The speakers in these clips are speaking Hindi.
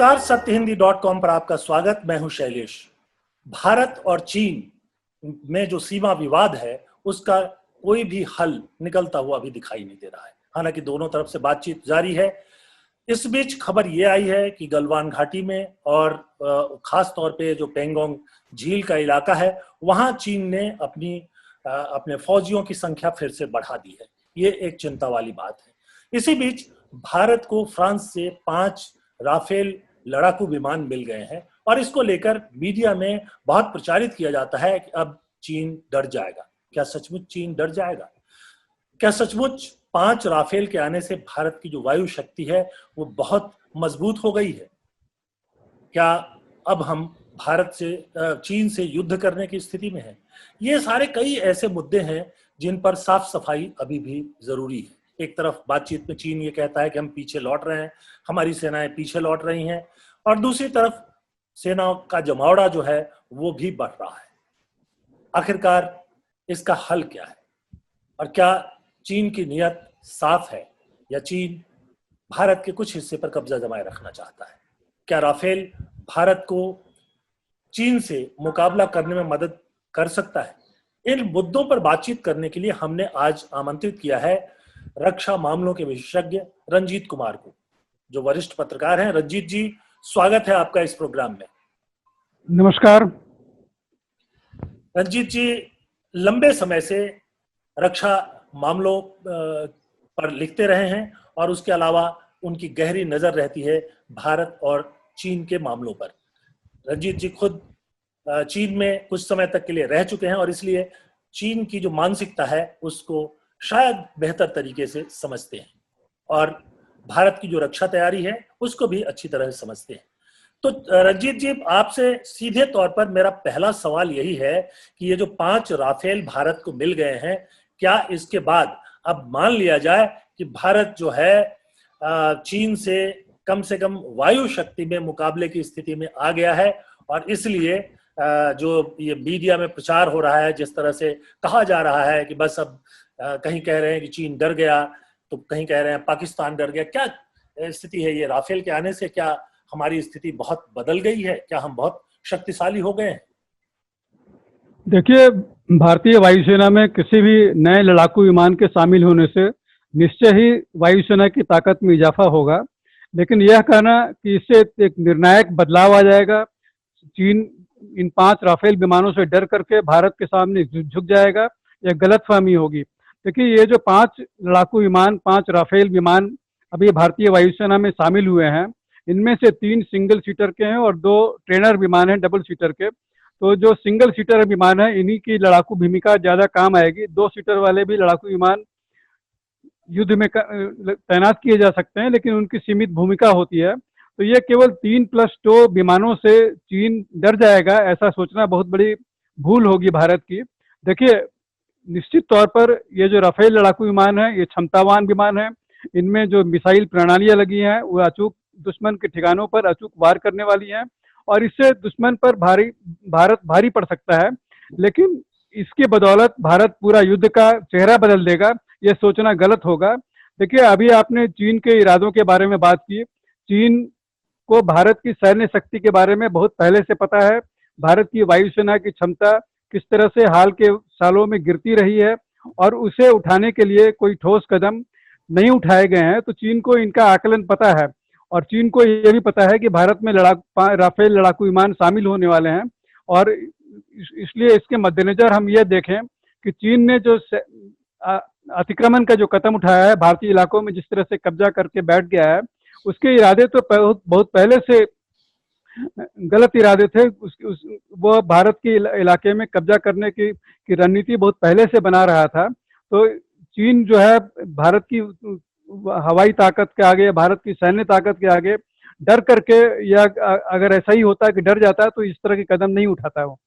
नमस्कार, सत्यहिंदी.com पर आपका स्वागत। मैं हूं शैलेश। भारत और चीन में जो सीमा विवाद है उसका कोई भी हल निकलता हुआ अभी दिखाई नहीं दे रहा है। हालांकि दोनों तरफ से बातचीत जारी है। इस बीच खबर ये आई है कि गलवान घाटी में और खास तौर पे जो पेंगोंग झील का इलाका है वहां चीन ने अपने फौजियों की संख्या फिर से बढ़ा दी है। ये एक चिंता वाली बात है। इसी बीच भारत को फ्रांस से 5 राफेल लड़ाकू विमान मिल गए हैं और इसको लेकर मीडिया में बहुत प्रचारित किया जाता है कि अब चीन डर जाएगा। क्या सचमुच चीन डर जाएगा? क्या सचमुच 5 राफेल के आने से भारत की जो वायु शक्ति है वो बहुत मजबूत हो गई है? क्या अब हम भारत से चीन से युद्ध करने की स्थिति में हैं? ये सारे कई ऐसे मुद्दे हैं जिन पर साफ सफाई अभी भी जरूरी है। एक तरफ बातचीत में चीन ये कहता है कि हम पीछे लौट रहे हैं, हमारी सेनाएं पीछे लौट रही हैं, और दूसरी तरफ सेनाओं का जमावड़ा जो है वो भी बढ़ रहा है। आखिरकार इसका हल क्या है? और क्या चीन की नीयत साफ है या चीन भारत के कुछ हिस्से पर कब्जा जमाए रखना चाहता है? क्या राफेल भारत को चीन से मुकाबला करने में मदद कर सकता है? इन मुद्दों पर बातचीत करने के लिए हमने आज आमंत्रित किया है रक्षा मामलों के विशेषज्ञ रंजीत कुमार को, जो वरिष्ठ पत्रकार हैं। रंजीत जी, स्वागत है आपका इस प्रोग्राम में। नमस्कार। रंजीत जी लंबे समय से रक्षा मामलों पर लिखते रहे हैं और उसके अलावा उनकी गहरी नजर रहती है भारत और चीन के मामलों पर। रंजीत जी खुद चीन में कुछ समय तक के लिए रह चुके हैं और इसलिए चीन की जो मानसिकता है उसको शायद बेहतर तरीके से समझते हैं और भारत की जो रक्षा तैयारी है उसको भी अच्छी तरह से समझते हैं। तो रंजीत जी, आपसे सीधे तौर पर मेरा पहला सवाल यही है कि ये जो 5 राफेल भारत को मिल गए हैं, क्या इसके बाद अब मान लिया जाए कि भारत जो है चीन से कम वायु शक्ति में मुकाबले की स्थिति में आ गया है और इसलिए जो ये मीडिया में प्रचार हो रहा है, जिस तरह से कहा जा रहा है कि बस अब कहीं कह रहे हैं कि चीन डर गया तो कहीं कह रहे हैं पाकिस्तान डर गया, क्या स्थिति है? ये राफेल के आने से क्या हमारी स्थिति बहुत बदल गई है? क्या हम बहुत शक्तिशाली हो गए हैं? देखिए, भारतीय वायुसेना में किसी भी नए लड़ाकू विमान के शामिल होने से निश्चय ही वायुसेना की ताकत में इजाफा होगा, लेकिन यह कहना कि इससे एक निर्णायक बदलाव आ जाएगा, चीन इन 5 राफेल विमानों से डर करके भारत के सामने झुक जाएगा, यह गलतफहमी होगी। देखिए, ये जो 5 लड़ाकू विमान, 5 राफेल विमान अभी भारतीय वायुसेना में शामिल हुए हैं, इनमें से 3 सिंगल सीटर के हैं और 2 ट्रेनर विमान हैं डबल सीटर के। तो जो सिंगल सीटर विमान है इन्हीं की लड़ाकू भूमिका ज्यादा काम आएगी। 2 सीटर वाले भी लड़ाकू विमान युद्ध में तैनात किए जा सकते हैं, लेकिन उनकी सीमित भूमिका होती है। तो ये केवल 3+2 विमानों से चीन डर जाएगा, ऐसा सोचना बहुत बड़ी भूल होगी भारत की। देखिए, निश्चित तौर पर ये जो राफेल लड़ाकू विमान है ये क्षमतावान विमान है। इनमें जो मिसाइल प्रणालियां लगी हैं वो अचूक दुश्मन के ठिकानों पर अचूक वार करने वाली हैं और इससे दुश्मन पर भारत भारी पड़ सकता है, लेकिन इसकी बदौलत भारत पूरा युद्ध का चेहरा बदल देगा, ये सोचना गलत होगा। देखिए, अभी आपने चीन के इरादों के बारे में बात की। चीन को भारत की सैन्य शक्ति के बारे में बहुत पहले से पता है। भारत की वायुसेना की क्षमता किस तरह से हाल के सालों में गिरती रही है और उसे उठाने के लिए कोई ठोस कदम नहीं उठाए गए हैं। तो चीन को इनका आकलन पता है और चीन को यह भी पता है कि भारत में राफेल लड़ाकू विमान शामिल होने वाले हैं और इसलिए इसके मद्देनजर हम ये देखें कि चीन ने जो अतिक्रमण का जो कदम उठाया है, भारतीय इलाकों में जिस तरह से कब्जा करके बैठ गया है, उसके इरादे तो बहुत पहले से गलत इरादे थे। वो भारत के इलाके में कब्जा करने की रणनीति बहुत पहले से बना रहा था। तो चीन जो है भारत की हवाई ताकत के आगे, भारत की सैन्य ताकत के आगे डर करके, या अगर ऐसा ही होता कि डर जाता तो इस तरह के कदम नहीं उठाता वो।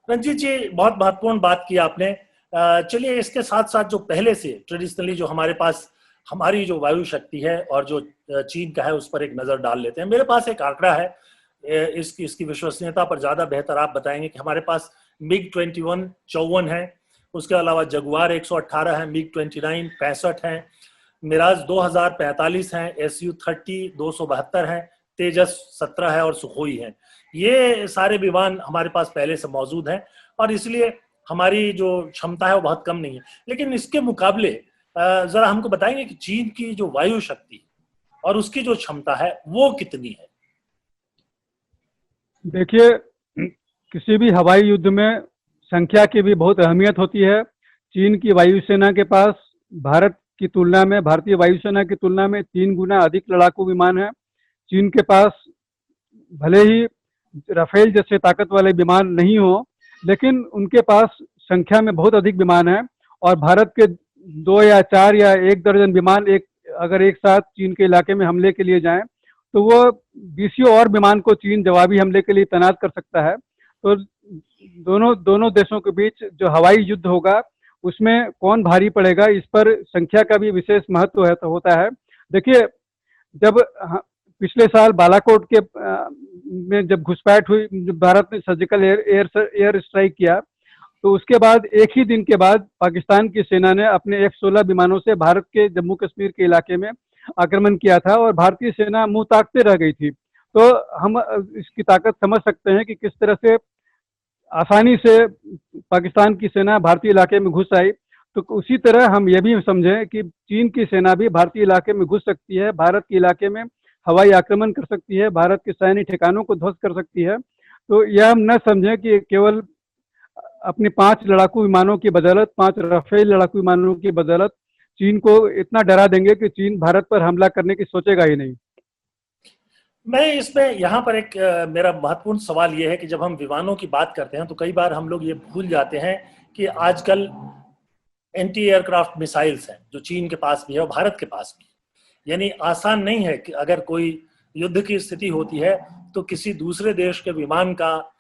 रंजीत जी, बहुत महत्वपूर्ण बात की आपने। चलिए, इसके साथ साथ जो पहले से ट्रेडिशनली जो हमारे पास हमारी जो वायु शक्ति है और जो चीन का है उस पर एक नजर डाल लेते हैं। मेरे पास एक आंकड़ा है, इसकी विश्वसनीयता पर ज्यादा बेहतर आप बताएंगे कि हमारे पास MiG-21 54 है, उसके अलावा जगुआर 118 है, MiG-29 65 है, मिराज 2045 हैं, Su-30 272 हैं, तेजस 17 है और सुखोई है। ये सारे विमान हमारे पास पहले से मौजूद हैं और इसलिए हमारी जो क्षमता है वो बहुत कम नहीं है। लेकिन इसके मुकाबले जरा हमको बताएंगे कि चीन की जो वायु शक्ति और उसकी जो क्षमता है वो कितनी है? देखिए, किसी भी हवाई युद्ध में संख्या की भी बहुत अहमियत होती है। चीन की वायुसेना के पास भारत की तुलना में, भारतीय वायुसेना की तुलना में 3 गुना अधिक लड़ाकू विमान है। चीन के पास भले ही राफेल जैसे ताकत वाले विमान नहीं हो, लेकिन उनके पास संख्या में बहुत अधिक विमान है। और भारत के 2 या 4 या 1 दर्जन विमान अगर एक साथ चीन के इलाके में हमले के लिए जाएं, तो वो 20 और विमान को चीन जवाबी हमले के लिए तैनात कर सकता है। तो दोनों दोनों देशों के बीच जो हवाई युद्ध होगा, उसमें कौन भारी पड़ेगा, इस पर संख्या का भी विशेष महत्व है तो होता है। देखिए, जब पिछले साल बालाकोट के में जब घुसपैठ हुई, जब भारत ने सर्जिकल एयर स्ट्राइक किया, तो उसके बाद एक ही दिन के बाद पाकिस्तान की सेना ने अपने F-16 विमानों से भारत के जम्मू कश्मीर के इलाके में आक्रमण किया था और भारतीय सेना मुंह ताकते रह गई थी। तो हम इसकी ताकत समझ सकते हैं कि किस तरह से आसानी से पाकिस्तान की सेना भारतीय इलाके में घुस आई। तो उसी तरह हम ये भी समझें कि चीन की सेना भी भारतीय इलाके में घुस सकती है, भारत के इलाके में हवाई आक्रमण कर सकती है, भारत के सैन्य ठिकानों को ध्वस्त कर सकती है। तो यह हम न समझें कि केवल अपने 5 लड़ाकू विमानों की बदौलत, 5 राफेल लड़ाकू विमानों की बदौलत चीन को इतना डरा देंगे कि चीन भारत पर हमला करने की सोचेगा ही नहीं। मैं इसमें यहाँ पर एक मेरा महत्वपूर्ण सवाल ये है कि जब हम विमानों की बात करते हैं तो कई बार हम लोग ये भूल जाते हैं कि आजकल एंटी एयरक्राफ्ट मिसाइल्स हैं जो चीन के पास भी है और भारत के पास भी है। यानी आसान नहीं है कि अगर कोई युद्ध की स्थिति होती है तो किसी दूसरे देश के विमान का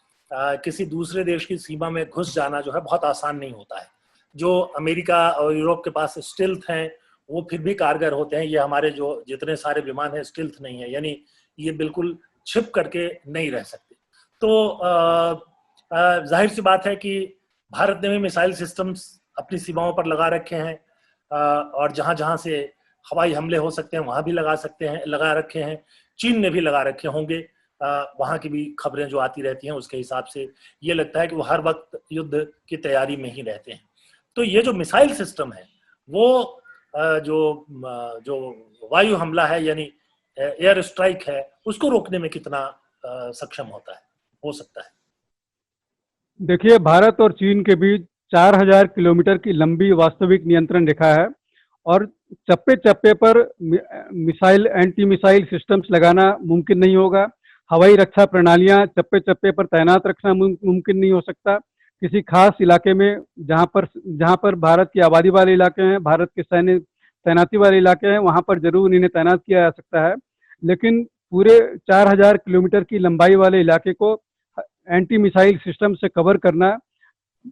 किसी दूसरे देश की सीमा में घुस जाना जो है बहुत आसान नहीं होता है। जो अमेरिका और यूरोप के पास स्टिल्थ हैं वो फिर भी कारगर होते हैं। ये हमारे जो जितने सारे विमान हैं स्टिल्थ नहीं है, यानी ये बिल्कुल छिप करके नहीं रह सकते। तो जाहिर सी बात है कि भारत ने भी मिसाइल सिस्टम्स अपनी सीमाओं पर लगा रखे हैं और जहां जहां से हवाई हमले हो सकते हैं वहां भी लगा रखे हैं। चीन ने भी लगा रखे होंगे। वहां की भी खबरें जो आती रहती हैं उसके हिसाब से ये लगता है कि वो हर वक्त युद्ध की तैयारी में ही रहते हैं। तो ये जो मिसाइल सिस्टम है वो जो वायु हमला है यानी एयर स्ट्राइक है उसको रोकने में कितना सक्षम हो सकता है? देखिए, भारत और चीन के बीच 4000 किलोमीटर की लंबी वास्तविक नियंत्रण रेखा है और चप्पे चप्पे पर मिसाइल, एंटी मिसाइल सिस्टम्स लगाना मुमकिन नहीं होगा। हवाई रक्षा प्रणालियां चप्पे चप्पे पर तैनात रखना मुमकिन नहीं हो सकता। किसी खास इलाके में जहां पर भारत की आबादी वाले इलाके हैं, भारत के सैन्य तैनाती वाले इलाके हैं, वहां पर जरूर इन्हें तैनात किया जा सकता है। लेकिन पूरे 4000 किलोमीटर की लंबाई वाले इलाके को एंटी मिसाइल सिस्टम से कवर करना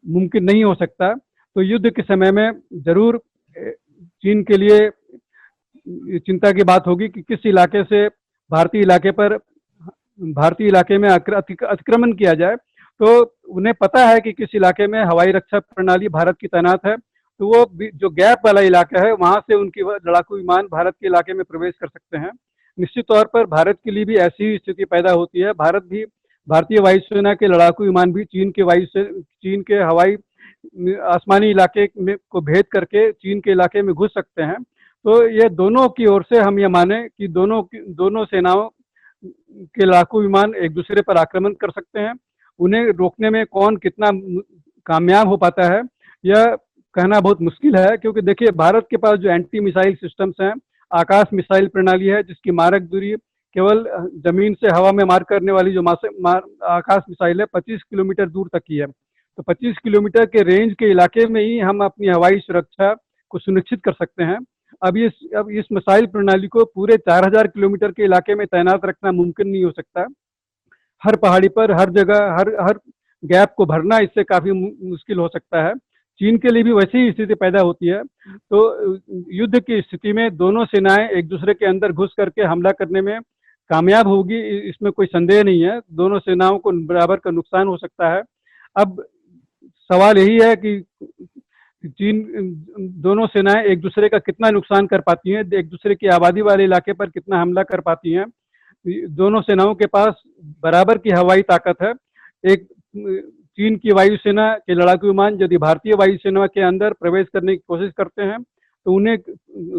मुमकिन नहीं हो सकता। तो युद्ध के समय में जरूर चीन के लिए चिंता की बात होगी कि किस इलाके से भारतीय इलाके में अतिक्रमण किया जाए। तो उन्हें पता है कि किस इलाके में हवाई रक्षा प्रणाली भारत की तैनात है, तो वो जो गैप वाला इलाका है वहां से उनकी लड़ाकू विमान भारत के इलाके में प्रवेश कर सकते हैं। निश्चित तौर पर भारत के लिए भी ऐसी ही स्थिति पैदा होती है। भारतीय वायुसेना के लड़ाकू विमान भी चीन के हवाई आसमानी इलाके में को भेद करके चीन के इलाके में घुस सकते हैं। तो ये दोनों की ओर से हम ये माने कि दोनों सेनाओं के लड़ाकू विमान एक दूसरे पर आक्रमण कर सकते हैं। उन्हें रोकने में कौन कितना कामयाब हो पाता है यह कहना बहुत मुश्किल है, क्योंकि देखिए, भारत के पास जो एंटी मिसाइल सिस्टम्स हैं, आकाश मिसाइल प्रणाली है जिसकी मारक दूरी केवल जमीन से हवा में मार करने वाली जो आकाश मिसाइल है 25 किलोमीटर दूर तक की है। तो 25 किलोमीटर के रेंज के इलाके में ही हम अपनी हवाई सुरक्षा को सुनिश्चित कर सकते हैं। अब इस मिसाइल प्रणाली को पूरे 4000 किलोमीटर के इलाके में तैनात रखना मुमकिन नहीं हो सकता। हर पहाड़ी पर, हर जगह, हर गैप को भरना इससे काफी मुश्किल हो सकता है। चीन के लिए भी वैसी ही स्थिति पैदा होती है। तो युद्ध की स्थिति में दोनों सेनाएं एक दूसरे के अंदर घुस करके हमला करने में कामयाब होगी, इसमें कोई संदेह नहीं है। दोनों सेनाओं को बराबर का नुकसान हो सकता है। अब सवाल यही है कि दोनों सेनाएं एक दूसरे का कितना नुकसान कर पाती हैं, एक दूसरे की आबादी वाले इलाके पर कितना हमला कर पाती हैं। दोनों सेनाओं के पास बराबर की हवाई ताकत है। एक चीन की वायुसेना के लड़ाकू विमान यदि भारतीय वायुसेना के अंदर प्रवेश करने की कोशिश करते हैं तो उन्हें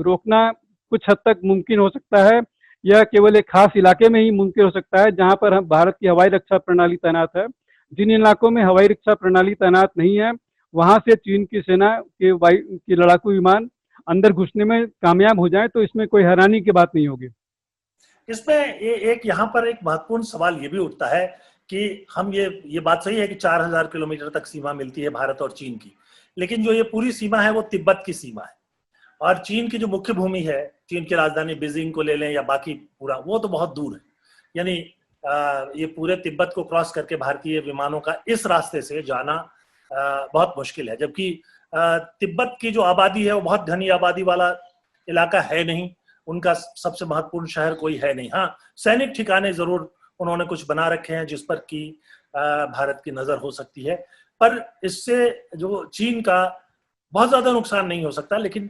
रोकना कुछ हद तक मुमकिन हो सकता है, या केवल एक खास इलाके में ही मुमकिन हो सकता है जहां पर हम भारत की हवाई रक्षा प्रणाली तैनात है। जिन इलाकों में हवाई रक्षा प्रणाली तैनात नहीं है वहां से चीन की सेना के वायु की लड़ाकू विमान अंदर घुसने में कामयाब हो जाए तो इसमें कोई हैरानी की बात नहीं होगी। इसमें एक यहाँ पर एक महत्वपूर्ण सवाल ये भी उठता है कि हम ये बात सही है कि 4000 किलोमीटर तक सीमा मिलती है भारत और चीन की, लेकिन जो ये पूरी सीमा है वो तिब्बत की सीमा है, और चीन की जो मुख्य भूमि है, चीन की राजधानी बीजिंग को ले लें या बाकी पूरा, वो तो बहुत दूर है। यानी ये पूरे तिब्बत को क्रॉस करके भारतीय विमानों का इस रास्ते से जाना बहुत मुश्किल है, जबकि तिब्बत की जो आबादी है वो बहुत घनी आबादी वाला इलाका है नहीं, उनका सबसे महत्वपूर्ण शहर कोई है नहीं। हाँ, सैनिक ठिकाने जरूर उन्होंने कुछ बना रखे हैं जिस पर कि भारत की नजर हो सकती है, पर इससे जो चीन का बहुत ज्यादा नुकसान नहीं हो सकता। लेकिन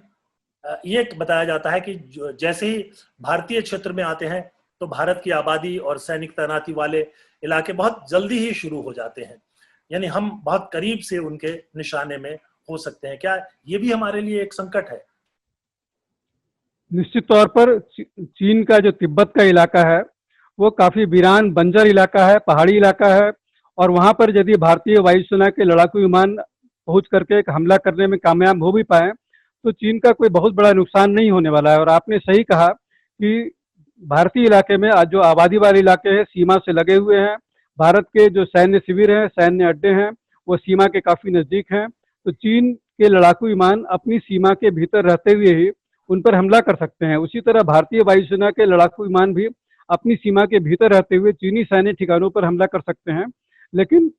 ये बताया जाता है कि जैसे ही भारतीय क्षेत्र में आते हैं तो भारत की आबादी और सैनिक तैनाती वाले इलाके बहुत जल्दी ही शुरू हो जाते हैं, यानी हम बहुत करीब से उनके निशाने में हो सकते हैं। क्या ये भी हमारे लिए एक संकट है? निश्चित तौर पर चीन का जो तिब्बत का इलाका है वो काफी वीरान बंजर इलाका है, पहाड़ी इलाका है, और वहां पर यदि भारतीय वायुसेना के लड़ाकू विमान पहुंच करके एक हमला करने में कामयाब हो भी पाए तो चीन का कोई बहुत बड़ा नुकसान नहीं होने वाला है। और आपने सही कहा कि भारतीय इलाके में आज जो आबादी वाले इलाके हैं सीमा से लगे हुए हैं, भारत के जो सैन्य शिविर हैं, सैन्य अड्डे हैं, वो सीमा के काफी नजदीक हैं, तो चीन के लड़ाकू विमान अपनी सीमा के भीतर रहते हुए ही उन पर हमला कर सकते हैं। उसी तरह भारतीय वायुसेना के लड़ाकू विमान भी अपनी सीमा के भीतर रहते हुए चीनी सैन्य ठिकानों पर हमला कर सकते हैं। लेकिन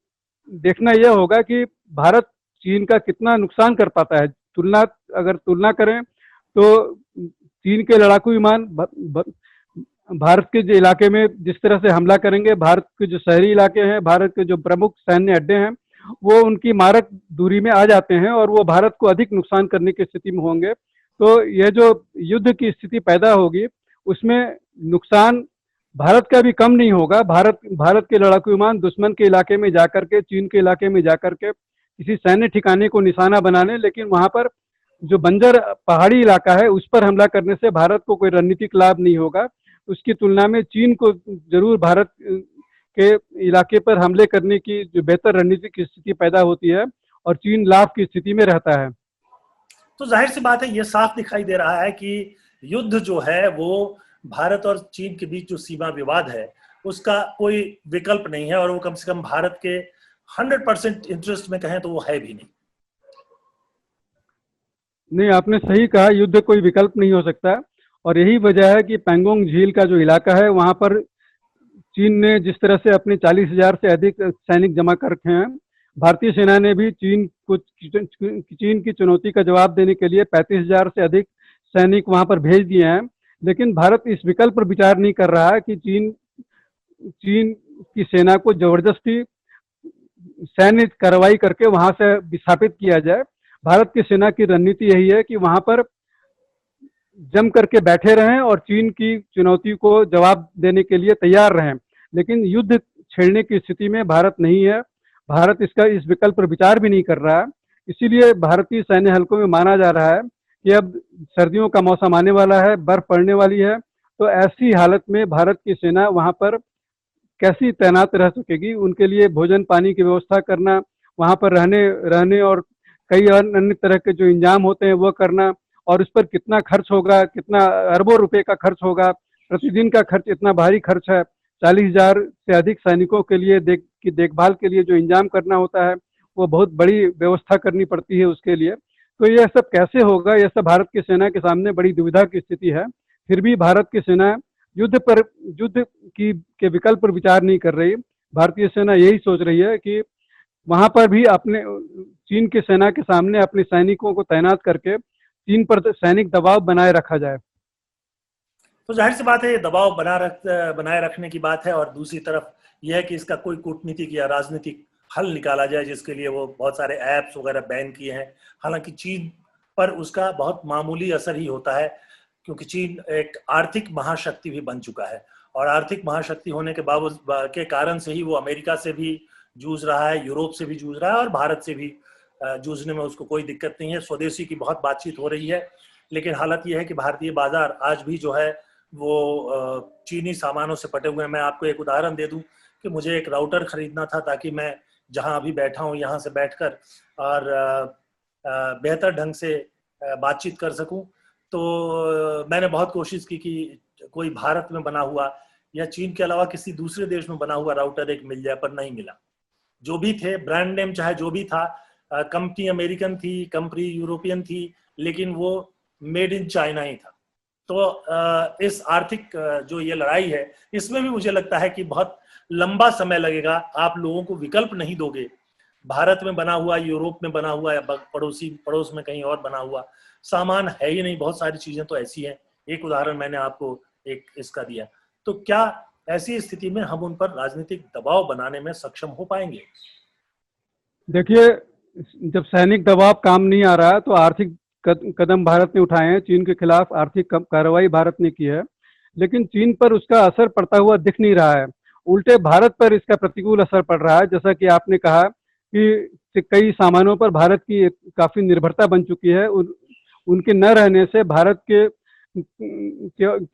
देखना यह होगा कि भारत चीन का कितना नुकसान कर पाता है। अगर तुलना करें तो चीन के लड़ाकू विमान भारत के जो इलाके में जिस तरह से हमला करेंगे, भारत के जो शहरी इलाके हैं, भारत के जो प्रमुख सैन्य अड्डे हैं, वो उनकी मारक दूरी में आ जाते हैं और वो भारत को अधिक नुकसान करने की स्थिति में होंगे। तो यह जो युद्ध की स्थिति पैदा होगी उसमें नुकसान भारत का भी कम नहीं होगा। भारत के लड़ाकू विमान दुश्मन के इलाके में जाकर के, चीन के इलाके में जाकर के किसी सैन्य ठिकाने को निशाना बनाने, लेकिन वहां पर जो बंजर पहाड़ी इलाका है उस पर हमला करने से भारत को कोई रणनीतिक लाभ नहीं होगा। उसकी तुलना में चीन को जरूर भारत के इलाके पर हमले करने की जो बेहतर रणनीतिक स्थिति पैदा होती है और चीन लाभ की स्थिति में रहता है। तो जाहिर सी बात है, ये साफ दिखाई दे रहा है कि युद्ध जो है वो भारत और चीन के बीच जो सीमा विवाद है उसका कोई विकल्प नहीं है, और वो कम से कम भारत के 100% इंटरेस्ट में कहें तो वो है भी नहीं। नहीं, आपने सही कहा, युद्ध कोई विकल्प नहीं हो सकता, और यही वजह है कि पैंगोंग झील का जो इलाका है वहां पर चीन ने जिस तरह से अपने 40,000 से अधिक सैनिक जमा कर रखे हैं, भारतीय सेना ने भी चीन की चुनौती का जवाब देने के लिए 35,000 से अधिक सैनिक वहां पर भेज दिए हैं। लेकिन भारत इस विकल्प पर विचार नहीं कर रहा है कि चीन की सेना को जबरदस्ती सैन्य कार्रवाई करके वहां से विस्थापित किया जाए। भारत की सेना की रणनीति यही है कि वहां पर जम करके बैठे रहें और चीन की चुनौती को जवाब देने के लिए तैयार रहें, लेकिन युद्ध छेड़ने की स्थिति में भारत नहीं है। भारत इस विकल्प पर विचार भी नहीं कर रहा है। इसीलिए भारतीय सैन्य हल्कों में माना जा रहा है कि अब सर्दियों का मौसम आने वाला है, बर्फ पड़ने वाली है, तो ऐसी हालत में भारत की सेना वहां पर कैसी तैनात रह सकेगी। उनके लिए भोजन पानी की व्यवस्था करना, वहां पर रहने और कई अन्य तरह के जो इंतजाम होते हैं वो करना, और उस पर कितना खर्च होगा, कितना अरबों रुपए का खर्च होगा, प्रतिदिन का खर्च इतना भारी खर्च है। 40,000 से अधिक सैनिकों के लिए देखभाल के लिए जो इंतजाम करना होता है वो बहुत बड़ी व्यवस्था करनी पड़ती है उसके लिए। तो यह सब कैसे होगा, यह सब भारत की सेना के सामने बड़ी दुविधा की स्थिति है। फिर भी भारत की सेना युद्ध के विकल्प पर विचार नहीं कर रही। भारतीय सेना यही सोच रही है कि वहां पर भी अपने चीन की सेना के सामने अपने सैनिकों को तैनात करके चीन पर सैनिक दबाव बनाए रखा जाए। तो जाहिर सी बात है, ये दबाव बनाए रखने की बात है, और दूसरी तरफ यह है कि इसका कोई कूटनीतिक या राजनीतिक हल निकाला जाए, जिसके लिए वो बहुत सारे ऐप्स वगैरह बैन किए हैं। हालांकि चीन पर उसका बहुत मामूली असर ही होता है, क्योंकि चीन एक आर्थिक महाशक्ति भी बन चुका है, और आर्थिक महाशक्ति होने के के कारण से ही वो अमेरिका से भी जूझ रहा है, यूरोप से भी जूझ रहा है और भारत से भी जूझने में उसको कोई दिक्कत नहीं है। स्वदेशी की बहुत बातचीत हो रही है, लेकिन हालत यह है कि भारतीय बाजार आज भी जो है वो चीनी सामानों से पटे हुए हैं। मैं आपको एक उदाहरण दे दूं कि मुझे एक राउटर खरीदना था ताकि मैं जहां अभी बैठा हूं यहाँ से बैठकर और बेहतर ढंग से बातचीत कर सकूं। तो मैंने बहुत कोशिश की कि कोई भारत में बना हुआ या चीन के अलावा किसी दूसरे देश में बना हुआ राउटर एक मिल जाए, पर नहीं मिला। जो भी थे, ब्रांड नेम चाहे जो भी था, कंपनी अमेरिकन थी, कंपनी यूरोपियन थी, लेकिन वो मेड इन चाइना ही था। तो इस आर्थिक जो ये लड़ाई है, इसमें भी मुझे लगता है कि बहुत लंबा समय लगेगा। आप लोगों को विकल्प नहीं दोगे, भारत में बना हुआ, यूरोप में बना हुआ या पड़ोस में कहीं और बना हुआ सामान है ही नहीं। बहुत सारी चीजें तो ऐसी हैं, एक उदाहरण मैंने आपको एक इसका दिया। तो क्या ऐसी स्थिति में हम उन पर राजनीतिक दबाव बनाने में सक्षम हो पाएंगे? देखिए, जब सैनिक दबाव काम नहीं आ रहा है तो आर्थिक कदम भारत ने उठाए हैं। चीन के खिलाफ आर्थिक कार्रवाई भारत ने की है, लेकिन चीन पर उसका असर पड़ता हुआ दिख नहीं रहा है। उल्टे भारत पर इसका प्रतिकूल असर पड़ रहा है। जैसा कि आपने कहा कि कई सामानों पर भारत की काफी निर्भरता बन चुकी है। उनके न रहने से भारत भारत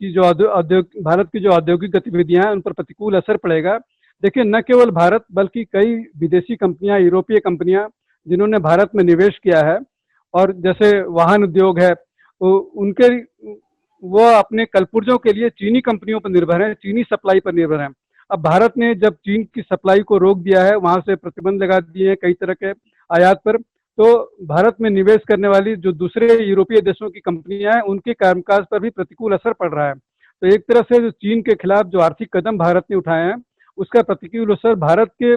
की जो औद्योगिक गतिविधियां हैं उन पर प्रतिकूल असर पड़ेगा। देखिए, न केवल भारत बल्कि कई विदेशी कंपनियां, यूरोपीय कंपनियां जिन्होंने भारत में निवेश किया है, और जैसे वाहन उद्योग है, वो अपने कलपुर्जों के लिए चीनी कंपनियों पर निर्भर है, चीनी सप्लाई पर निर्भर है। अब भारत ने जब चीन की सप्लाई को रोक दिया है, वहां से प्रतिबंध लगा दिए हैं कई तरह के आयात पर, तो भारत में निवेश करने वाली जो दूसरे यूरोपीय देशों की कंपनियां हैं उनके कामकाज पर भी प्रतिकूल असर पड़ रहा है। तो एक तरह से जो चीन के खिलाफ जो आर्थिक कदम भारत ने उठाए हैं उसका प्रतिकूल असर भारत के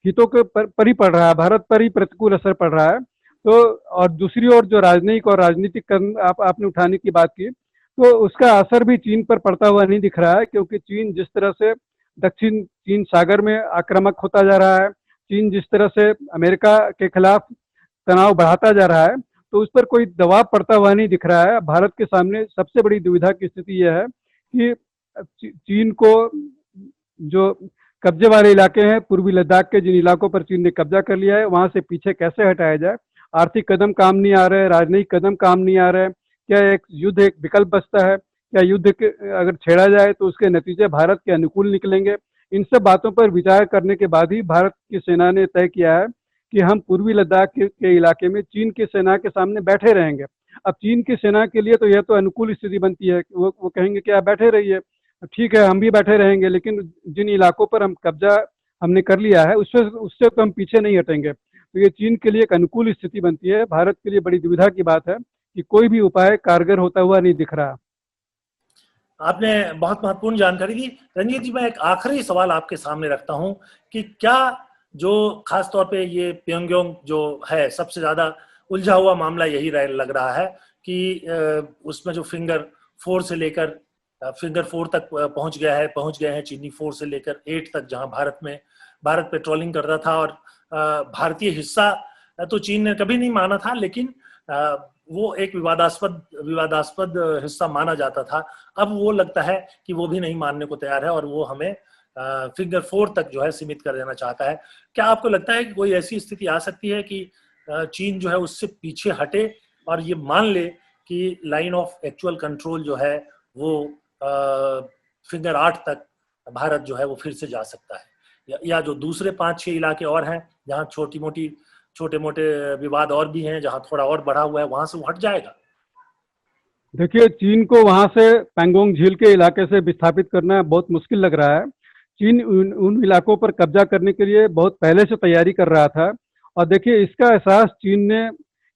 हितों के पर ही पड़ रहा है, भारत पर ही प्रतिकूल असर पड़ रहा है। तो और दूसरी ओर जो राजनयिक और राजनीतिक कदम आपने उठाने की बात की, तो उसका असर भी चीन पर पड़ता हुआ नहीं दिख रहा है, क्योंकि चीन जिस तरह से दक्षिण चीन सागर में आक्रामक होता जा रहा है, चीन जिस तरह से अमेरिका के खिलाफ तनाव बढ़ाता जा रहा है, तो उस पर कोई दबाव पड़ता हुआ नहीं दिख रहा है। भारत के सामने सबसे बड़ी दुविधा की स्थिति यह है कि चीन को जो कब्जे वाले इलाके हैं, पूर्वी लद्दाख के जिन इलाकों पर चीन ने कब्जा कर लिया है, वहां से पीछे कैसे हटाया जाए। आर्थिक कदम काम नहीं आ रहे, राजनयिक कदम काम नहीं आ रहे। क्या एक युद्ध एक विकल्प बचता है? क्या युद्ध अगर छेड़ा जाए तो उसके नतीजे भारत के अनुकूल निकलेंगे? इन सब बातों पर विचार करने के बाद ही भारत की सेना ने तय किया है कि हम पूर्वी लद्दाख के इलाके में चीन की सेना के सामने बैठे रहेंगे। अब चीन की सेना के लिए तो यह तो अनुकूल स्थिति बनती है, वो कहेंगे कि आप बैठे रहिए, ठीक है हम भी बैठे रहेंगे, लेकिन जिन इलाकों पर हम कब्जा हमने कर लिया है उससे तो हम पीछे नहीं हटेंगे। तो ये चीन के लिए एक अनुकूल स्थिति बनती है। भारत के लिए बड़ी दुविधा की बात है कि कोई भी उपाय कारगर होता हुआ नहीं दिख रहा। आपने बहुत महत्वपूर्ण जानकारी दी। रंजीत जी, मैं एक आखिरी सवाल आपके सामने रखता हूं कि क्या जो खास तौर पे ये प्योंगयांग जो है, सबसे ज्यादा उलझा हुआ मामला यही लग रहा है कि उसमें जो फिंगर 4 तक पहुंच गए हैं चीनी 4 से लेकर 8 तक, जहां भारत पेट्रोलिंग करता था। और भारतीय हिस्सा तो चीन ने कभी नहीं माना था, लेकिन वो एक विवादास्पद हिस्सा माना जाता था। अब वो लगता है कि वो भी नहीं मानने को तैयार है और वो हमें फिंगर 4 तक जो है सीमित कर देना चाहता है। क्या आपको लगता है कि कोई ऐसी स्थिति आ सकती है कि चीन जो है उससे पीछे हटे और ये मान ले कि लाइन ऑफ एक्चुअल कंट्रोल जो है वो फिंगर 8 तक भारत जो है वो फिर से जा सकता है, या जो दूसरे 5-6 इलाके और हैं जहाँ छोटे मोटे विवाद और भी हैं, जहां थोड़ा और बढ़ा हुआ है, वहां से वो हट जाएगा? देखिए, चीन को वहां से पैंगोंग झील के इलाके से विस्थापित करना बहुत मुश्किल लग रहा है। चीन उन इलाकों पर कब्जा करने के लिए बहुत पहले से तैयारी कर रहा था, और देखिए इसका एहसास चीन ने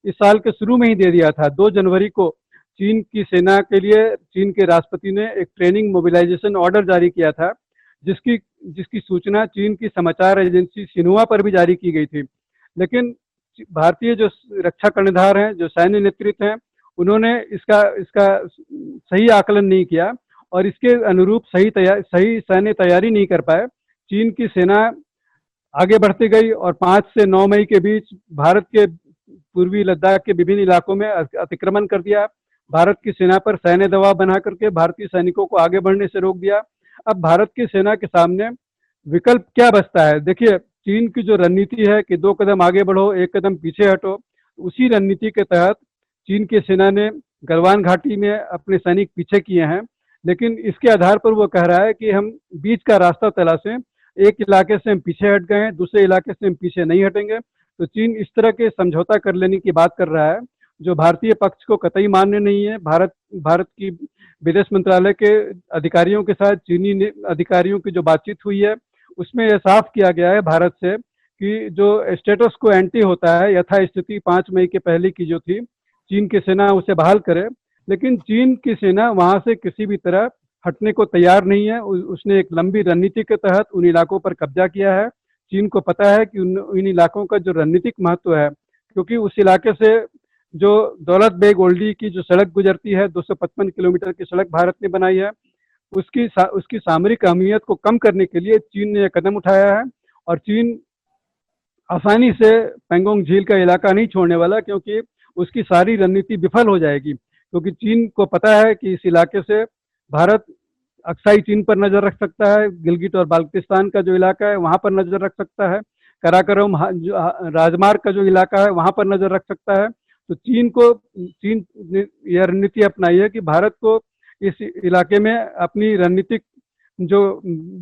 इस साल के शुरू में ही दे दिया था। 2 जनवरी को चीन की सेना के लिए चीन के राष्ट्रपति ने एक ट्रेनिंग मोबिलाइजेशन ऑर्डर जारी किया था, जिसकी सूचना चीन की समाचार एजेंसी सिन्हुआ पर भी जारी की गई थी। लेकिन भारतीय जो रक्षा कर्णधार हैं, जो सैन्य नेतृत्व हैं, उन्होंने इसका सही आकलन नहीं किया और इसके अनुरूप सही सैन्य तैयारी नहीं कर पाए। चीन की सेना आगे बढ़ती गई और 5 से 9 मई के बीच भारत के पूर्वी लद्दाख के विभिन्न इलाकों में अतिक्रमण कर दिया। भारत की सेना पर सैन्य दबाव बना करके भारतीय सैनिकों को आगे बढ़ने से रोक दिया। अब भारत की सेना के सामने विकल्प क्या बचता है? देखिए, चीन की जो रणनीति है कि 2 कदम आगे बढ़ो, 1 कदम पीछे हटो, उसी रणनीति के तहत चीन की सेना ने गलवान घाटी में अपने सैनिक पीछे किए हैं। लेकिन इसके आधार पर वो कह रहा है कि हम बीच का रास्ता तलाशें, एक इलाके से हम पीछे हट गए हैं, दूसरे इलाके से हम पीछे नहीं हटेंगे। तो चीन इस तरह के समझौता कर लेने की बात कर रहा है, जो भारतीय पक्ष को कतई मान्य नहीं है। भारत की विदेश मंत्रालय के अधिकारियों के साथ चीनी अधिकारियों की जो बातचीत हुई है, उसमें यह साफ किया गया है भारत से कि जो स्टेटस को एंटी होता है, यथास्थिति 5 मई के पहले की जो थी, चीन की सेना उसे बहाल करे। लेकिन चीन की सेना वहां से किसी भी तरह हटने को तैयार नहीं है। उसने एक लंबी रणनीति के तहत उन इलाकों पर कब्जा किया है। चीन को पता है कि इन इलाकों का जो रणनीतिक महत्व है, क्योंकि उस इलाके से जो दौलत बेग ओल्डी की जो सड़क गुजरती है, 255 किलोमीटर की सड़क भारत ने बनाई है, उसकी सामरिक अहमियत को कम करने के लिए चीन ने यह कदम उठाया है। और चीन आसानी से पेंगोंग झील का इलाका नहीं छोड़ने वाला, क्योंकि उसकी सारी रणनीति विफल हो जाएगी। क्योंकि चीन को पता है कि इस इलाके से भारत अक्साई चीन पर नजर रख सकता है, गिलगिट और बाल्टिस्तान का जो इलाका है वहां पर नजर रख सकता है, कराकोरम राजमार्ग का जो इलाका है वहां पर नजर रख सकता है। तो चीन ने यह रणनीति अपनाई है कि भारत को इस इलाके में अपनी रणनीतिक जो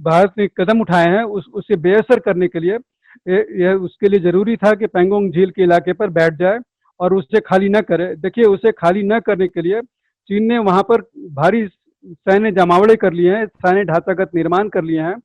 भारत ने कदम उठाए हैं उसे बेअसर करने के लिए यह उसके लिए जरूरी था कि पेंगोंग झील के इलाके पर बैठ जाए और उसे खाली न करे। देखिए, उसे खाली न करने के लिए चीन ने वहां पर भारी सैन्य जमावड़े कर लिए हैं, सैन्य ढांचागत निर्माण कर लिए हैं।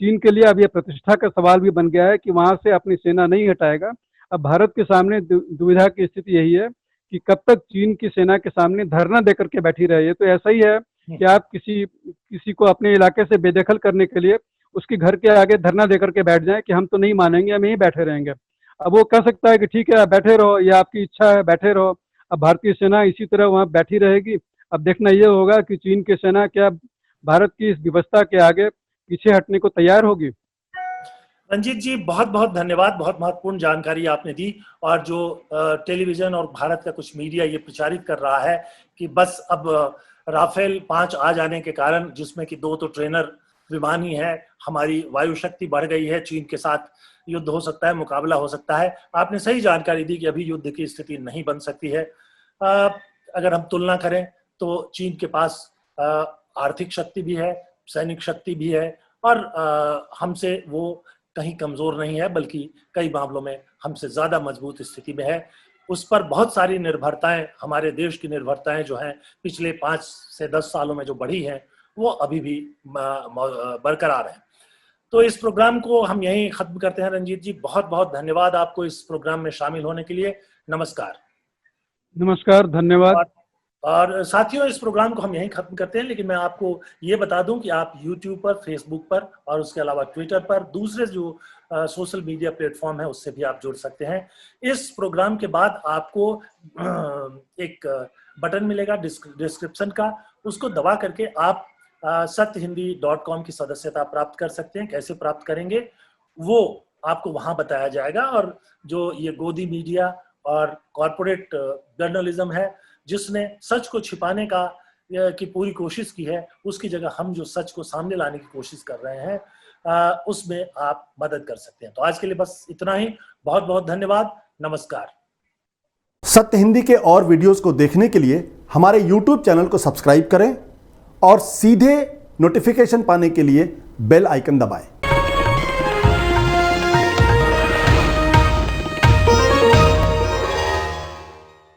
चीन के लिए अब यह प्रतिष्ठा का सवाल भी बन गया है कि वहां से अपनी सेना नहीं हटाएगा। अब भारत के सामने दुविधा की स्थिति यही है कि कब तक चीन की सेना के सामने धरना देकर के बैठी रहे। ये तो ऐसा ही है कि आप किसी को अपने इलाके से बेदखल करने के लिए उसके घर के आगे धरना देकर के बैठ जाएं कि हम तो नहीं मानेंगे, हम यहीं बैठे रहेंगे। अब वो कह सकता है कि ठीक है, आप बैठे रहो, ये आपकी इच्छा है, बैठे रहो। अब भारतीय सेना इसी तरह वहां बैठी रहेगी। अब देखना यह होगा कि चीन की सेना क्या भारत की इस व्यवस्था के आगे पीछे हटने को तैयार होगी। रंजीत जी, बहुत बहुत धन्यवाद, बहुत महत्वपूर्ण जानकारी आपने दी। और जो टेलीविजन और भारत का कुछ मीडिया ये प्रचारित कर रहा है कि बस अब राफेल 5 आ जाने के कारण, जिसमें कि 2 तो ट्रेनर विमान ही है, हमारी वायु शक्ति बढ़ गई है, चीन के साथ युद्ध हो सकता है, मुकाबला हो सकता है। आपने सही जानकारी दी कि अभी युद्ध की स्थिति नहीं बन सकती है। अगर हम तुलना करें तो चीन के पास आर्थिक शक्ति भी है, सैनिक शक्ति भी है, और हमसे वो कहीं कमजोर नहीं है, बल्कि कई मामलों में हमसे ज्यादा मजबूत स्थिति में है। उस पर बहुत सारी निर्भरताएं, हमारे देश की निर्भरताएं जो हैं पिछले 5 से 10 सालों में जो बढ़ी हैं, वो अभी भी बरकरार है। तो इस प्रोग्राम को हम यहीं खत्म करते हैं। रंजीत जी, बहुत बहुत धन्यवाद आपको इस प्रोग्राम में शामिल होने के लिए। नमस्कार। नमस्कार, धन्यवाद। और साथियों, इस प्रोग्राम को हम यहीं खत्म करते हैं, लेकिन मैं आपको ये बता दूं कि आप YouTube पर, Facebook पर और उसके अलावा Twitter पर, दूसरे जो सोशल मीडिया प्लेटफॉर्म है उससे भी आप जुड़ सकते हैं। इस प्रोग्राम के बाद आपको एक बटन मिलेगा डिस्क्रिप्शन का, उसको दबा करके आप satyhindi.com की सदस्यता प्राप्त कर सकते हैं। कैसे प्राप्त करेंगे वो आपको वहां बताया जाएगा। और जो ये गोदी मीडिया और कॉरपोरेट जर्नलिज्म है, जिसने सच को छिपाने की पूरी कोशिश की है, उसकी जगह हम जो सच को सामने लाने की कोशिश कर रहे हैं, उसमें आप मदद कर सकते हैं। तो आज के लिए बस इतना ही। बहुत बहुत धन्यवाद। नमस्कार। सत्य हिंदी के और वीडियोस को देखने के लिए हमारे YouTube चैनल को सब्सक्राइब करें और सीधे नोटिफिकेशन पाने के लिए बेल आइकन दबाएं।